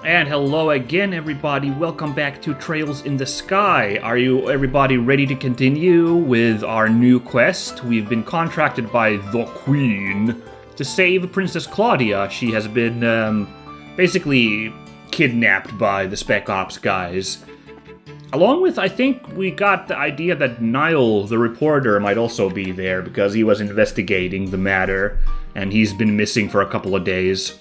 And hello again, everybody. Welcome back to Trails in the Sky. Are you, everybody, ready to continue with our new quest? We've been contracted by the Queen to save Princess Claudia. She has been, basically kidnapped by the Spec Ops guys. Along with, I think we got the idea that Niall, the reporter, might also be there because he was investigating the matter, and he's been missing for a couple of days.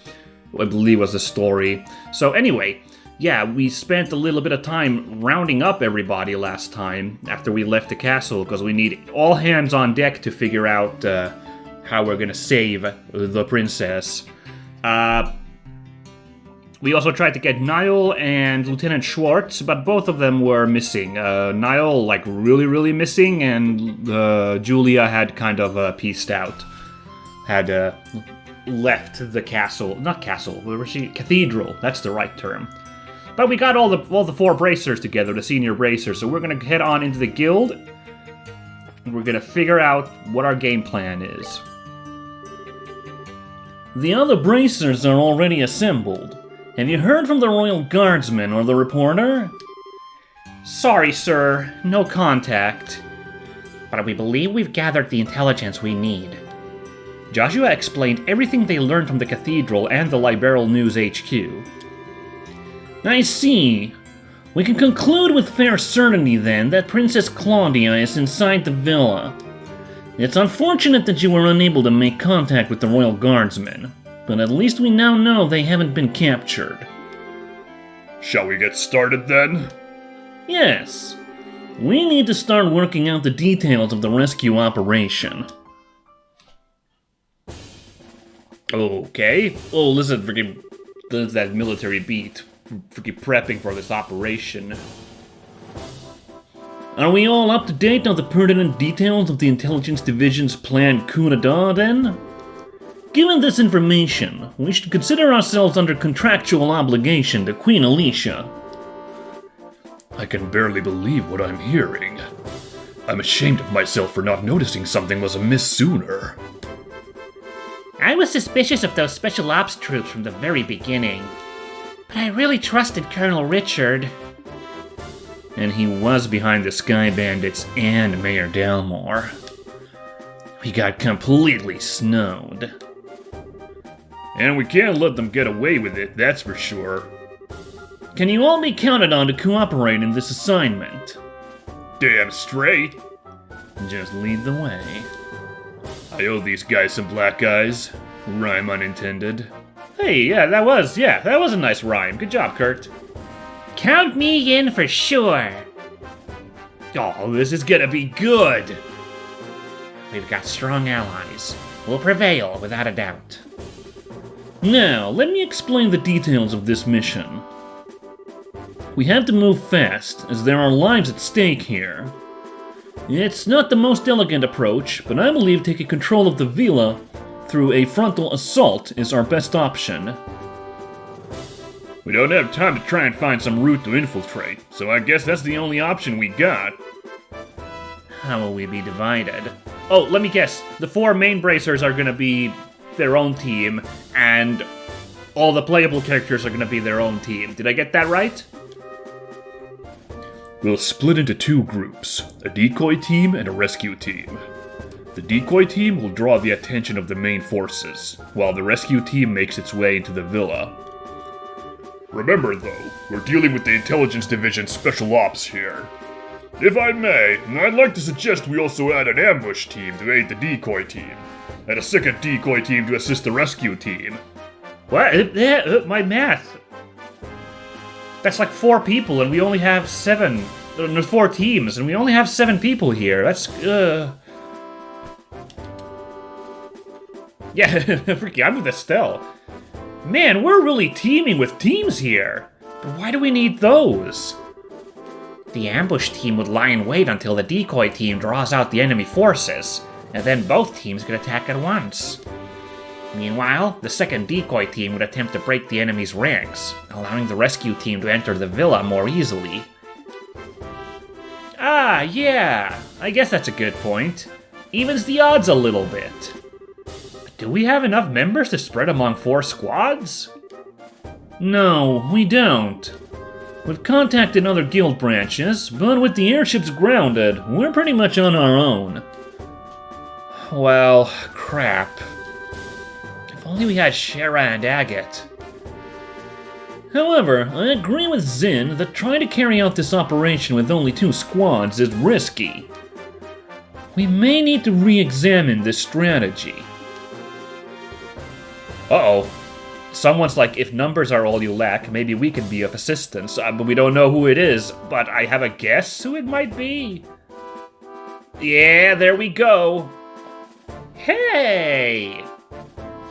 I believe was the story. So anyway, yeah, we spent a little bit of time rounding up everybody last time after we left the castle because we need all hands on deck to figure out how we're gonna save the princess. We also tried to get Niall and Lieutenant Schwartz, but both of them were missing. Niall, like, really missing, and Julia had kind of pieced out. Had left the castle. Not castle, where was she? Cathedral, that's the right term. But we got all the four bracers together, the senior bracers, so we're gonna head on into the guild, and we're gonna figure out what our game plan is. The other bracers are already assembled. Have you heard from the Royal Guardsman or the reporter? Sorry, sir. No contact. But we believe we've gathered the intelligence we need. Joshua explained everything they learned from the Cathedral and the Liberal News HQ. I see. We can conclude with fair certainty, then, that Princess Claudia is inside the villa. It's unfortunate that you were unable to make contact with the Royal Guardsmen, but at least we now know they haven't been captured. Shall we get started, then? Yes. We need to start working out the details of the rescue operation. Okay. Oh, listen, there's that military beat. Freaking prepping for this operation. Are we all up to date on the pertinent details of the Intelligence Division's planned coup d'etat, then? Given this information, we should consider ourselves under contractual obligation to Queen Alicia. I can barely believe what I'm hearing. I'm ashamed of myself for not noticing something was amiss sooner. I was suspicious of those special ops troops from the very beginning, but I really trusted Colonel Richard. And he was behind the Sky Bandits and Mayor Dalmore. We got completely snowed. And we can't let them get away with it, that's for sure. Can you all be counted on to cooperate in this assignment? Damn straight. Just lead the way. I owe these guys some black eyes. Rhyme unintended. Hey, yeah, that was a nice rhyme. Good job, Kurt. Count me in for sure. Oh, this is gonna be good. We've got strong allies. We'll prevail without a doubt. Now, let me explain the details of this mission. We have to move fast, as there are lives at stake here. It's not the most elegant approach, but I believe taking control of the villa through a frontal assault is our best option. We don't have time to try and find some route to infiltrate, so I guess that's the only option we got. How will we be divided? Oh, let me guess. The four main bracers are gonna be their own team, and all the playable characters are gonna be their own team. Did I get that right? We'll split into two groups, a decoy team and a rescue team. The decoy team will draw the attention of the main forces, while the rescue team makes its way into the villa. Remember, though, we're dealing with the Intelligence Division Special Ops here. If I may, I'd like to suggest we also add an ambush team to aid the decoy team, and a second decoy team to assist the rescue team. What? My math. That's like 4 people, and we only have 7. There's 4 teams, and we only have 7 people here. That's, Yeah, freaky, I'm with Estelle. Man, we're really teaming with teams here. But why do we need those? The ambush team would lie in wait until the decoy team draws out the enemy forces, and then both teams could attack at once. Meanwhile, the second decoy team would attempt to break the enemy's ranks, allowing the rescue team to enter the villa more easily. Ah, yeah, I guess that's a good point. Evens the odds a little bit. But do we have enough members to spread among 4 squads? No, we don't. We've contacted other guild branches, but with the airships grounded, we're pretty much on our own. Well, crap. If only we had Shera and Agate. However, I agree with Zin that trying to carry out this operation with only 2 squads is risky. We may need to re-examine this strategy. Uh-oh. Someone's like, if numbers are all you lack, maybe we can be of assistance. But we don't know who it is, but I have a guess who it might be. Yeah, there we go. Hey!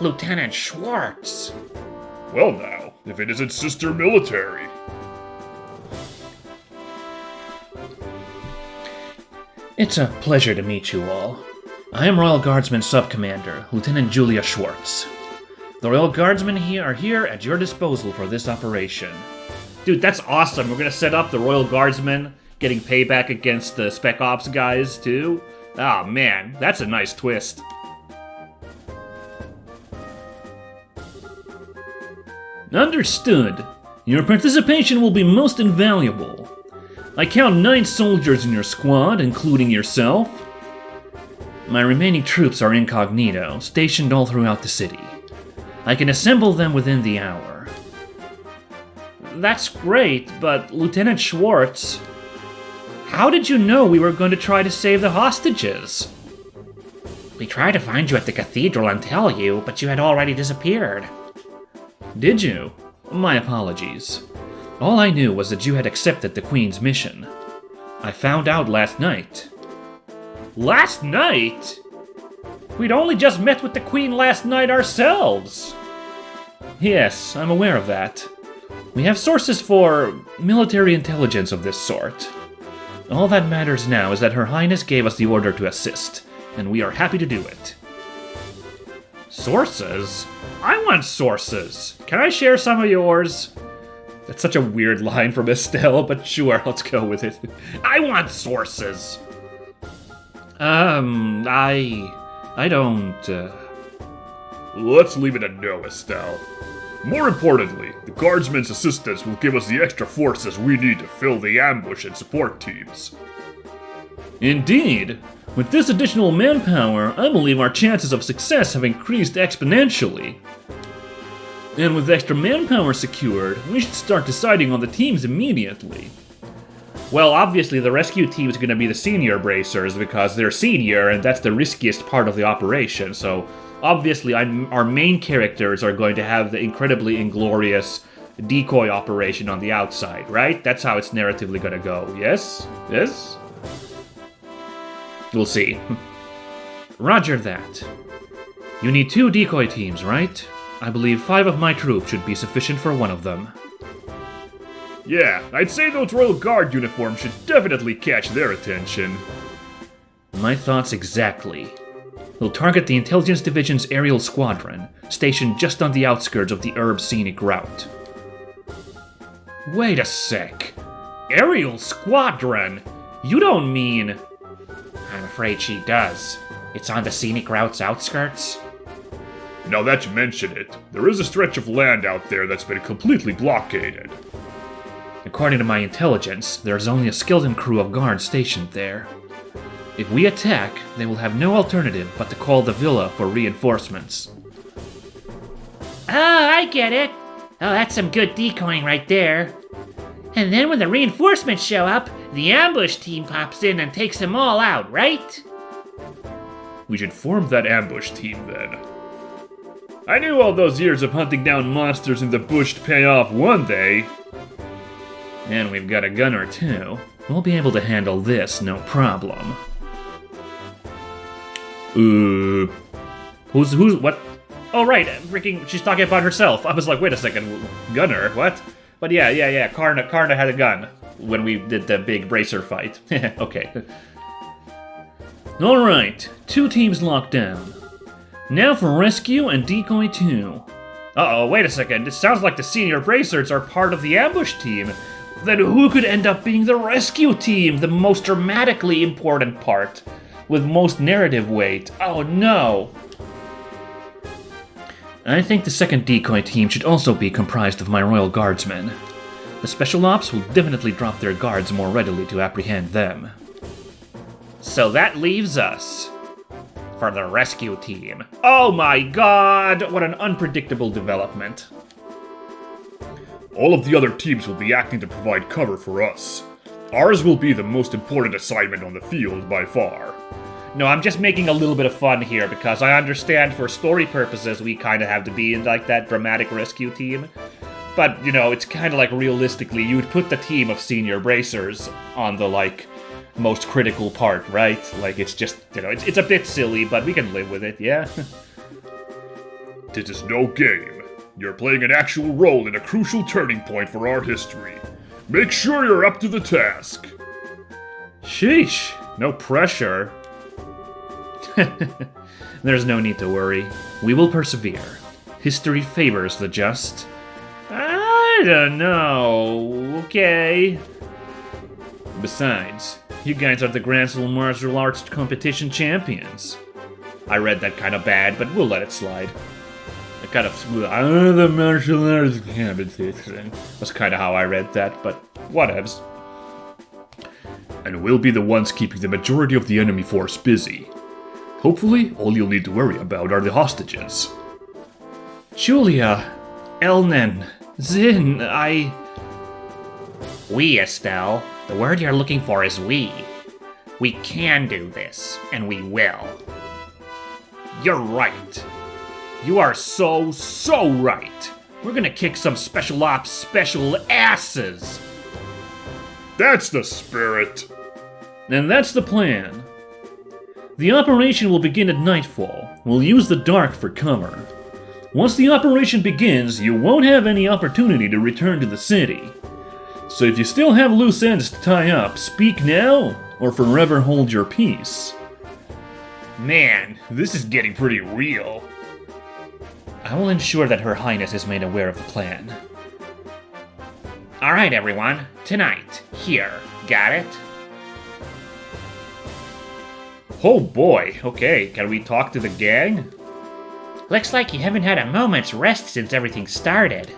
Lieutenant Schwartz. Well now, if it isn't Sister Military. It's a pleasure to meet you all. I am Royal Guardsman Subcommander, Lieutenant Julia Schwartz. The Royal Guardsmen here are here at your disposal for this operation. Dude, that's awesome. We're gonna set up the Royal Guardsmen getting payback against the Spec Ops guys, too. Oh, man, that's a nice twist. Understood. Your participation will be most invaluable. I count 9 soldiers in your squad, including yourself. My remaining troops are incognito, stationed all throughout the city. I can assemble them within the hour. That's great, but Lieutenant Schwartz, how did you know we were going to try to save the hostages? We tried to find you at the cathedral and tell you, but you had already disappeared. Did you? My apologies. All I knew was that you had accepted the Queen's mission. I found out last night. Last night? We'd only just met with the Queen last night ourselves. Yes, I'm aware of that. We have sources for military intelligence of this sort. All that matters now is that Her Highness gave us the order to assist, and we are happy to do it. Sources? I want sources. Can I share some of yours? That's such a weird line from Estelle, but sure, let's go with it. I want sources. I don't, Let's leave it at no, Estelle. More importantly, the Guardsmen's assistance will give us the extra forces we need to fill the ambush and support teams. Indeed. With this additional manpower, I believe our chances of success have increased exponentially. And with extra manpower secured, we should start deciding on the teams immediately. Well, obviously the rescue team is going to be the senior bracers because they're senior and that's the riskiest part of the operation, so obviously our main characters are going to have the incredibly inglorious decoy operation on the outside, right? That's how it's narratively going to go, yes? Yes? We'll see. Roger that. You need 2 decoy teams, right? I believe 5 of my troops should be sufficient for one of them. Yeah, I'd say those Royal Guard uniforms should definitely catch their attention. My thoughts exactly. We'll target the Intelligence Division's aerial squadron, stationed just on the outskirts of the Herb Scenic Route. Wait a sec. Aerial squadron? You don't mean... I'm afraid she does. It's on the Scenic Route's outskirts? Now that you mention it, there is a stretch of land out there that's been completely blockaded. According to my intelligence, there's only a skeleton crew of guards stationed there. If we attack, they will have no alternative but to call the villa for reinforcements. Oh, I get it. Oh, that's some good decoying right there. And then when the reinforcements show up, the ambush team pops in and takes them all out, right? We should form that ambush team then. I knew all those years of hunting down monsters in the bush to pay off one day. And we've got a gunner too. We'll be able to handle this no problem. Who's, what? Oh, right, freaking, she's talking about herself. I was like, wait a second, gunner, what? But yeah, Karna had a gun when we did the big bracer fight. Okay. Alright, 2 teams locked down. Now for rescue and decoy 2. Uh-oh, wait a second, it sounds like the senior bracers are part of the ambush team. Then who could end up being the rescue team, the most dramatically important part, with most narrative weight? Oh no! I think the second decoy team should also be comprised of my Royal Guardsmen. The Special Ops will definitely drop their guards more readily to apprehend them. So that leaves us for the rescue team. Oh my god, what an unpredictable development. All of the other teams will be acting to provide cover for us. Ours will be the most important assignment on the field by far. No, I'm just making a little bit of fun here because I understand for story purposes we kind of have to be in like that dramatic rescue team. But, you know, it's kind of like realistically, you'd put the team of senior bracers on the, like, most critical part, right? Like, it's just, you know, it's a bit silly, but we can live with it, yeah? This is no game. You're playing an actual role in a crucial turning point for our history. Make sure you're up to the task. Sheesh, no pressure. There's no need to worry. We will persevere. History favors the just. I don't know. Okay. Besides, you guys are the Grancel Martial Arts Competition champions. I read that kind of bad, but we'll let it slide. I kind of the martial arts competition. That's kind of how I read that, but whatevs. And we'll be the ones keeping the majority of the enemy force busy. Hopefully, all you'll need to worry about are the hostages. Julia, Elnen, Zin, We, Estelle. The word you're looking for is we. We can do this, and we will. You're right. You are so right. We're gonna kick some special ops special asses. That's the spirit. And that's the plan. The operation will begin at nightfall. We'll use the dark for cover. Once the operation begins, you won't have any opportunity to return to the city. So if you still have loose ends to tie up, speak now or forever hold your peace. Man, this is getting pretty real. I will ensure that Her Highness is made aware of the plan. Alright, everyone. Tonight. Here. Got it? Oh boy, okay, can we talk to the gang? Looks like you haven't had a moment's rest since everything started.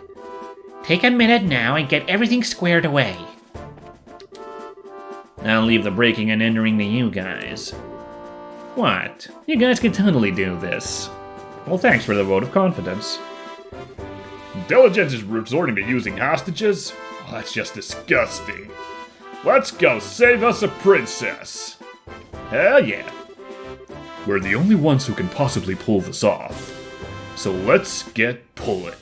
Take a minute now and get everything squared away. I'll leave the breaking and entering to you guys. What? You guys can totally do this. Well, thanks for the vote of confidence. Diligence is resorting to using hostages? Oh, that's just disgusting. Let's go save us a princess. Hell yeah. We're the only ones who can possibly pull this off. So let's get pulling.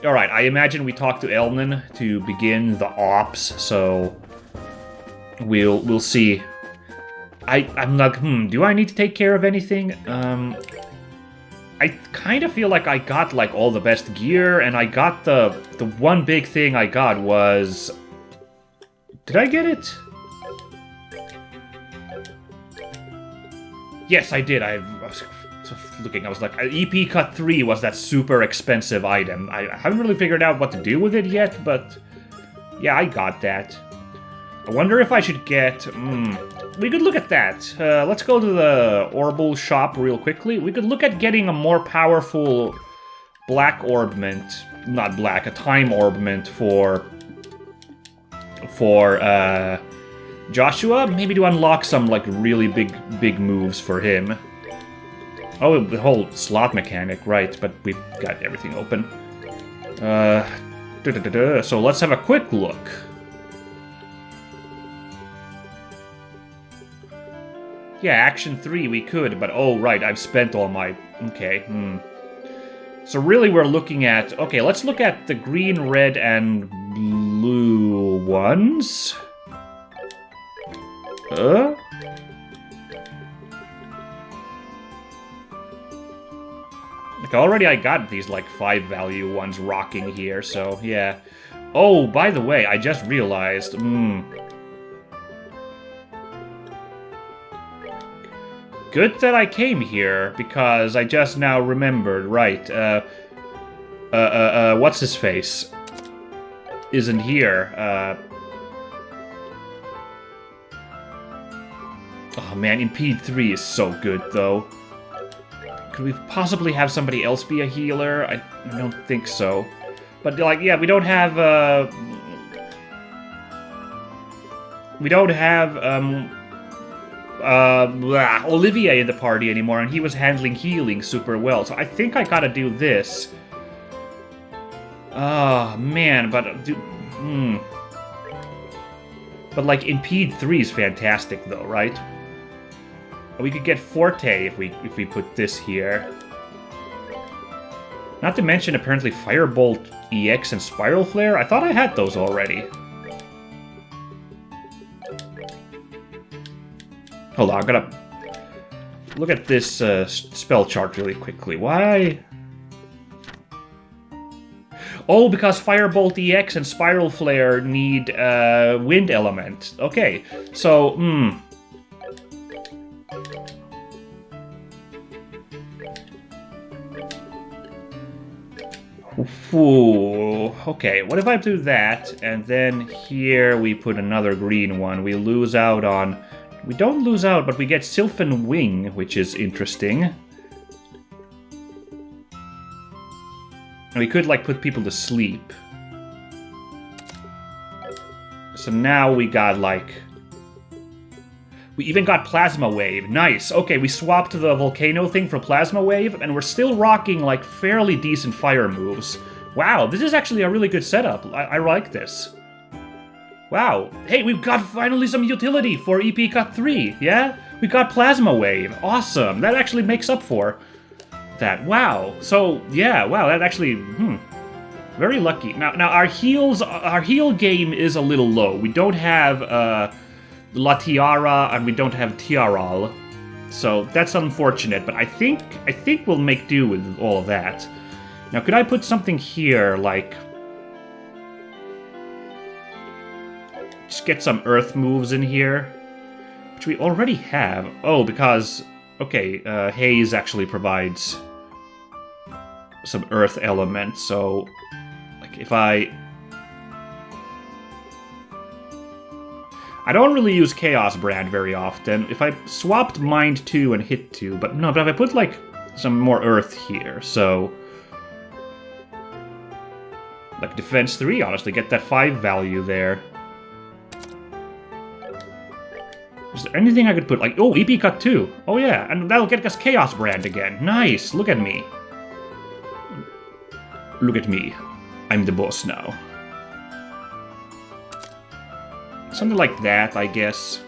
Alright, I imagine we talk to Elnen to begin the ops, so we'll see. I'm like, do I need to take care of anything? I kind of feel like I got like all the best gear, and I got the one big thing I got was... Did I get it? Yes, I did. I was looking, I was like, EP Cut 3 was that super expensive item. I haven't really figured out what to do with it yet, but yeah, I got that. I wonder if I should get... we could look at that. Let's go to the Orbal shop real quickly. We could look at getting a more powerful black orbment. Not black, a time orbment for Joshua. Maybe to unlock some like really big moves for him. Oh, the whole slot mechanic, right, but we've got everything open. So let's have a quick look. Yeah, Action 3 we could, but oh right, I've spent all my... Okay, So really we're looking at... Okay, let's look at the green, red, and blue ones. Like already I got these like 5 value ones rocking here, so yeah. Oh, by the way, I just realized, good that I came here, because I just now remembered, right, what's his face? Isn't here, oh man, Impede 3 is so good, though. Could we possibly have somebody else be a healer? I don't think so. But, like, yeah, we don't have, Olivier in the party anymore, and he was handling healing super well. So I think I gotta do this. Oh, man, but... But, like, Impede 3 is fantastic, though, right? We could get Forte if we put this here. Not to mention, apparently, Firebolt EX and Spiral Flare. I thought I had those already. Hold on, I'm gonna look at this spell chart really quickly. Why? Oh, because Firebolt EX and Spiral Flare need Wind Element. Okay, so, Ooh, okay, what if I do that, and then here we put another green one? We lose out on... We don't lose out, but we get Sylphan Wing, which is interesting. And we could, like, put people to sleep. So now we got, like... We even got Plasma Wave. Nice. Okay, we swapped the Volcano thing for Plasma Wave, and we're still rocking, like, fairly decent fire moves. Wow, this is actually a really good setup. I like this. Wow. Hey, we've got finally some utility for EP Cut 3, yeah? We got Plasma Wave. Awesome. That actually makes up for that. Wow. So, yeah, wow, that actually, very lucky. Now our heal game is a little low. We don't have, La Tiara, and we don't have Tiaral. So, that's unfortunate, but I think we'll make do with all of that. Now, could I put something here, like... Just get some earth moves in here, which we already have. Oh, because, okay, Haze actually provides some earth elements, so, like, if I don't really use Chaos Brand very often. If I swapped Mind 2 and Hit 2, but if I put, like, some more earth here, so... Like, Defense 3, honestly, get that 5 value there. Is there anything I could put, like, oh, EP Cut 2. Oh, yeah, and that'll get us Chaos Brand again. Nice, look at me. Look at me. I'm the boss now. Something like that, I guess.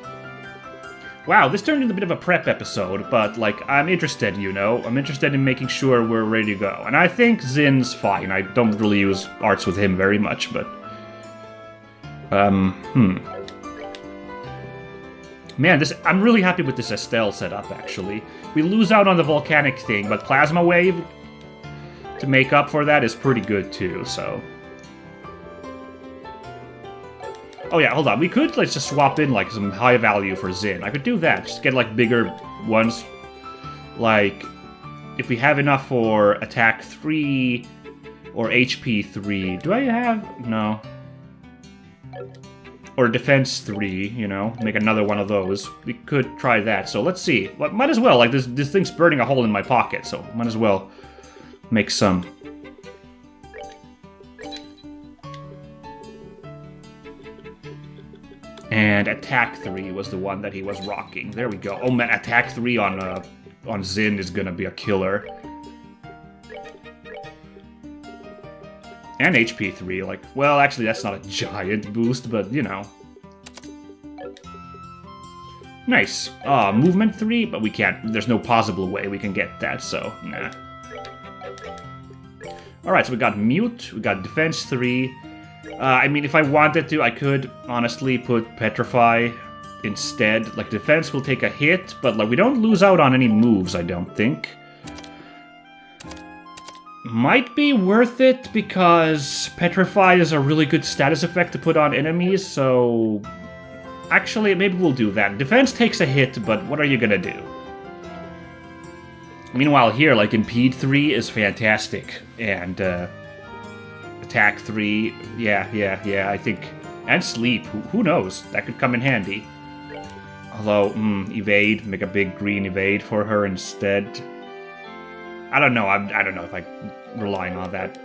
Wow, this turned into a bit of a prep episode, but, like, I'm interested, you know? I'm interested in making sure we're ready to go. And I think Zin's fine. I don't really use arts with him very much, but... Man, I'm really happy with this Estelle setup, actually. We lose out on the volcanic thing, but Plasma Wave to make up for that is pretty good, too, so... Oh yeah, hold on. We could, like, just swap in, like, some high value for Zin. I could do that. Just get, like, bigger ones. Like, if we have enough for attack 3 or HP 3. Do I have... No. Or defense 3, you know? Make another one of those. We could try that. So let's see. Might as well. Like, this thing's burning a hole in my pocket, so might as well make some... And attack 3 was the one that he was rocking. There we go. Oh man, attack 3 on Zin is gonna be a killer. And HP 3, like, well, actually that's not a giant boost, but you know. Nice. Movement 3, but we can't, there's no possible way we can get that, so, nah. Alright, so we got Mute, we got Defense 3. I mean, if I wanted to, I could honestly put Petrify instead. Like, defense will take a hit, but like we don't lose out on any moves, I don't think. Might be worth it because Petrify is a really good status effect to put on enemies, so... Actually, maybe we'll do that. Defense takes a hit, but what are you gonna do? Meanwhile here, like, Impede 3 is fantastic, and, Attack 3, yeah, I think... And Sleep, who knows? That could come in handy. Although, Evade, make a big green evade for her instead. I don't know. I don't know if I'm relying on that.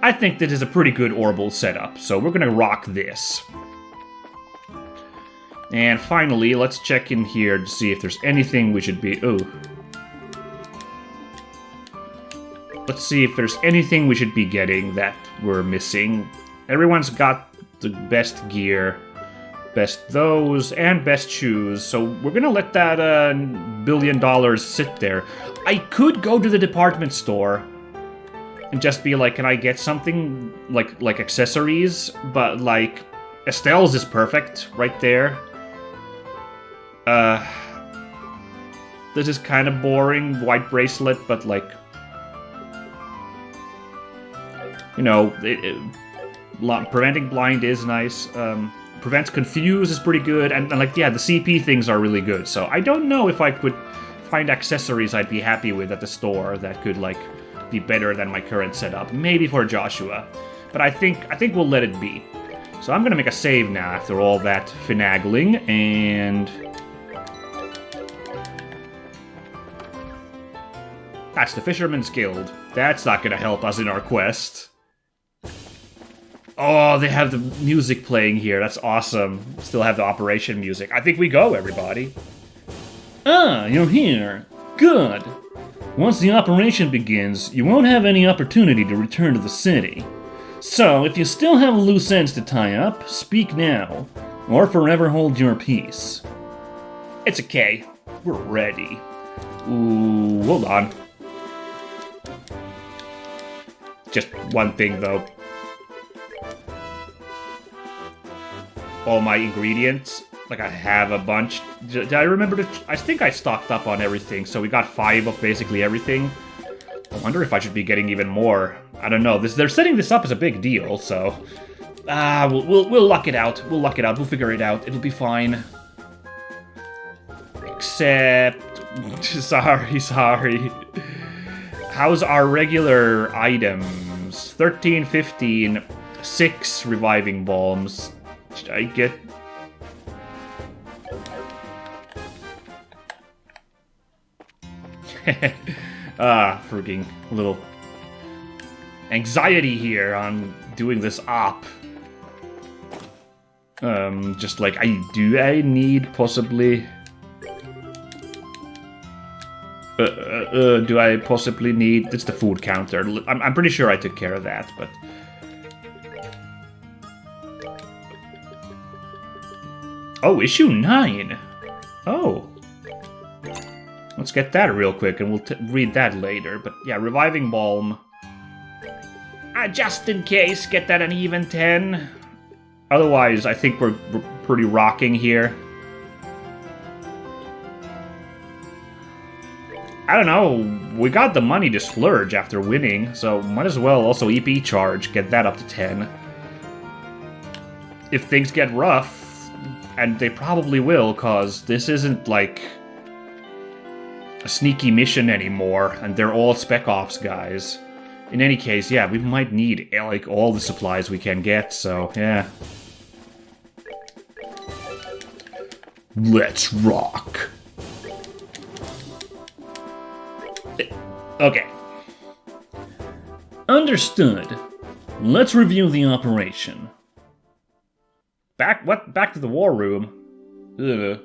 I think this is a pretty good orbital setup, so we're gonna rock this. And finally, let's check in here to see if there's anything we should be... Oh. Let's see if there's anything we should be getting that we're missing. Everyone's got the best gear, best those, and best shoes, so we're gonna let that $1 billion sit there. I could go to the department store and just be like, can I get something like accessories? But like, Estelle's is perfect right there. This is kind of boring, white bracelet, but like, you know, preventing blind is nice. Prevents confuse is pretty good, and like, yeah, the CP things are really good. So I don't know if I could find accessories I'd be happy with at the store that could like be better than my current setup. Maybe for Joshua, but I think we'll let it be. So I'm gonna make a save now after all that finagling, and that's the Fisherman's Guild. That's not gonna help us in our quest. Oh, they have the music playing here. That's awesome. Still have the operation music. I think we go, everybody. Ah, you're here. Good. Once the operation begins, you won't have any opportunity to return to the city. So, if you still have loose ends to tie up, speak now, or forever hold your peace. It's okay. We're ready. Ooh, hold on. Just one thing, though. All my ingredients, like I have a bunch. Did I remember to... I think I stocked up on everything, so we got 5 of basically everything. I wonder if I should be getting even more. I don't know. They're setting this up as a big deal, so... we'll luck it out. We'll luck it out. We'll figure it out. It'll be fine. Except... Sorry. How's our regular items? 13, 15, 6 reviving balms. Should I get... freaking little anxiety here on doing this op. Just like, I need possibly... do I possibly need... It's the food counter. I'm pretty sure I took care of that, but... Oh, issue 9! Oh. Let's get that real quick, and we'll read that later. But yeah, Reviving Balm. Just in case, get that an even 10. Otherwise, I think we're pretty rocking here. I don't know, we got the money to splurge after winning, so might as well also EP charge, get that up to 10. If things get rough, and they probably will, cause this isn't like a sneaky mission anymore, and they're all Spec Ops guys. In any case, yeah, we might need like all the supplies we can get, so yeah. Let's rock. Okay. Understood. Let's review the operation. Back to the war room? Ugh.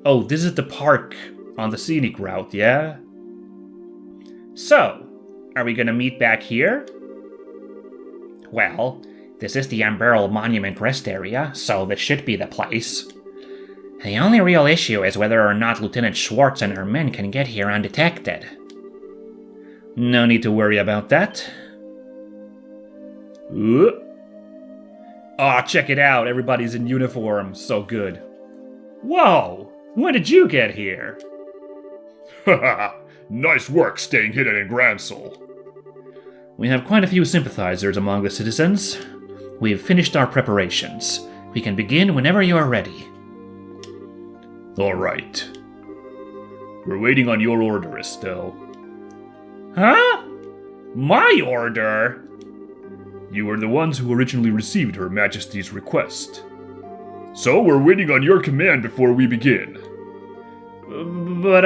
Oh, this is the park on the scenic route, yeah? So, are we gonna meet back here? Well, this is the Umberyl Monument Rest Area, so this should be the place. The only real issue is whether or not Lieutenant Schwartz and her men can get here undetected. No need to worry about that. Aw, check it out, everybody's in uniform, so good. Whoa, when did you get here? Haha, nice work staying hidden in Gransel. We have quite a few sympathizers among the citizens. We've finished our preparations. We can begin whenever you are ready. Alright. We're waiting on your order, Estelle. Huh? My order? You were the ones who originally received Her Majesty's request. So we're waiting on your command before we begin. But,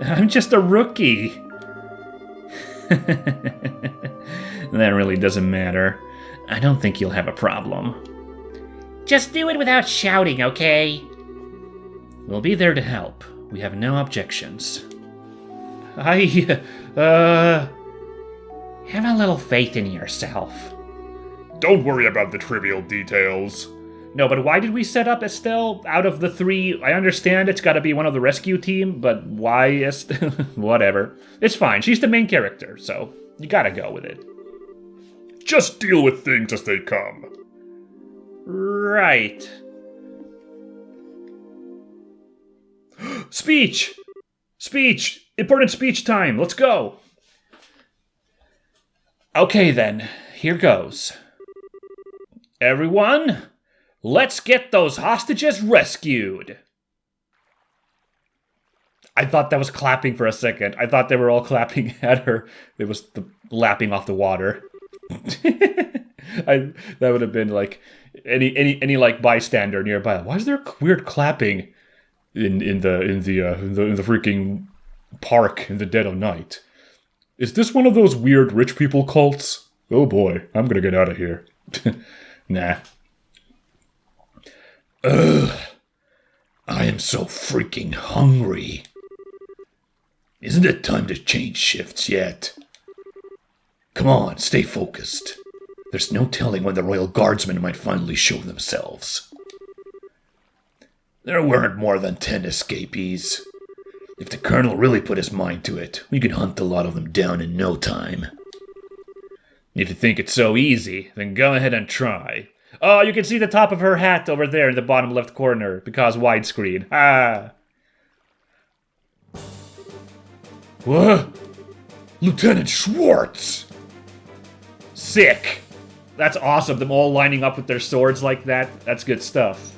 I'm just a rookie. That really doesn't matter. I don't think you'll have a problem. Just do it without shouting, okay? We'll be there to help. We have no objections. Have a little faith in yourself. Don't worry about the trivial details. No, but why did we set up Estelle out of the three? I understand it's gotta be one of the rescue team, but why Estelle? Whatever. It's fine. She's the main character, so you gotta go with it. Just deal with things as they come. Right. Speech! Speech! Important speech time! Let's go! Okay then, here goes. Everyone, let's get those hostages rescued! I thought that was clapping for a second. I thought they were all clapping at her. It was the lapping off the water. That would have been like any like bystander nearby. Why is there weird clapping in the freaking park in the dead of night? Is this one of those weird rich people cults? Oh boy, I'm gonna get out of here. Nah. Ugh. I am so freaking hungry. Isn't it time to change shifts yet? Come on, stay focused. There's no telling when the Royal Guardsmen might finally show themselves. There weren't more than 10 escapees. If the Colonel really put his mind to it, we could hunt a lot of them down in no time. If you think it's so easy, then go ahead and try. Oh, you can see the top of her hat over there in the bottom left corner, because widescreen. Ah. What? Lieutenant Schwartz! Sick! That's awesome, them all lining up with their swords like that. That's good stuff.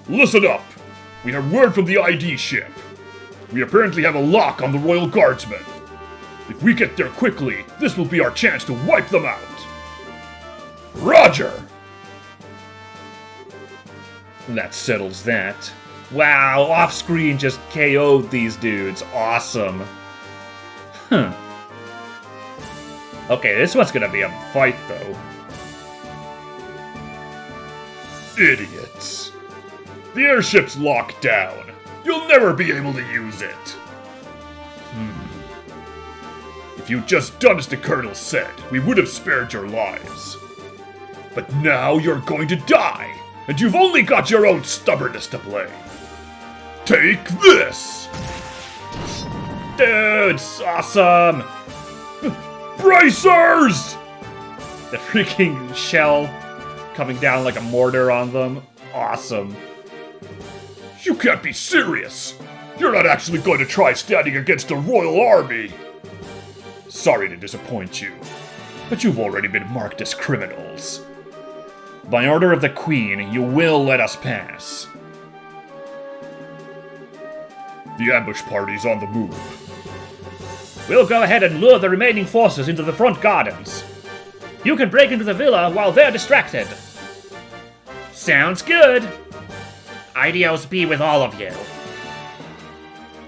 Listen up! We have word from the ID ship. We apparently have a lock on the Royal Guardsmen. If we get there quickly, this will be our chance to wipe them out. Roger! That settles that. Wow, off-screen just KO'd these dudes. Awesome. Huh. Okay, this one's gonna be a fight, though. Idiots. The airship's locked down. You'll never be able to use it. If you'd just done as the Colonel said, we would have spared your lives. But now you're going to die, and you've only got your own stubbornness to blame. Take this! Dudes, awesome! Bracers! The freaking shell coming down like a mortar on them. Awesome. You can't be serious! You're not actually going to try standing against a royal army! Sorry to disappoint you, but you've already been marked as criminals. By order of the Queen, you will let us pass. The ambush party's on the move. We'll go ahead and lure the remaining forces into the front gardens. You can break into the villa while they're distracted. Sounds good. Ideos be with all of you.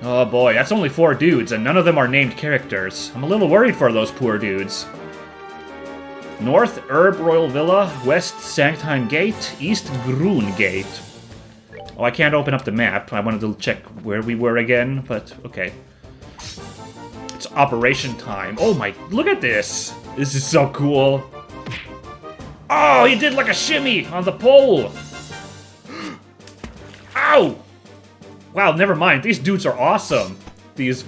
Oh boy, that's only 4 dudes, and none of them are named characters. I'm a little worried for those poor dudes. North, Herb Royal Villa. West, Sanctheim Gate. East, Grun Gate. Oh, I can't open up the map. I wanted to check where we were again, but okay. It's operation time. Oh my, look at this. This is so cool. Oh, he did like a shimmy on the pole. Ow! Wow, never mind. These dudes are awesome. These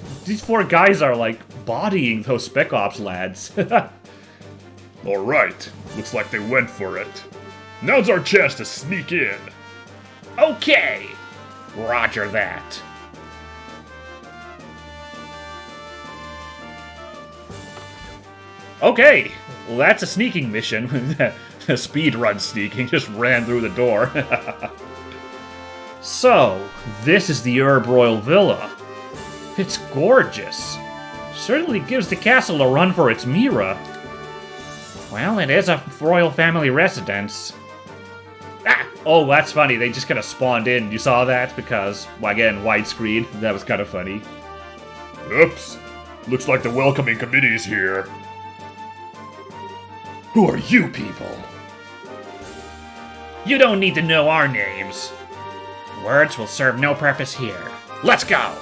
4 guys are like bodying those Spec Ops lads. Alright, looks like they went for it. Now's our chance to sneak in. Okay. Roger that. Okay, well that's a sneaking mission. Speed run sneaking, just ran through the door. So, this is the Herb Royal Villa. It's gorgeous. Certainly gives the castle a run for its Mira. Well, it is a royal family residence. Ah! Oh, that's funny. They just kind of spawned in. You saw that? Because, well, again, widescreen. That was kind of funny. Oops. Looks like the welcoming committee's here. Who are you people? You don't need to know our names. Words will serve no purpose here. Let's go!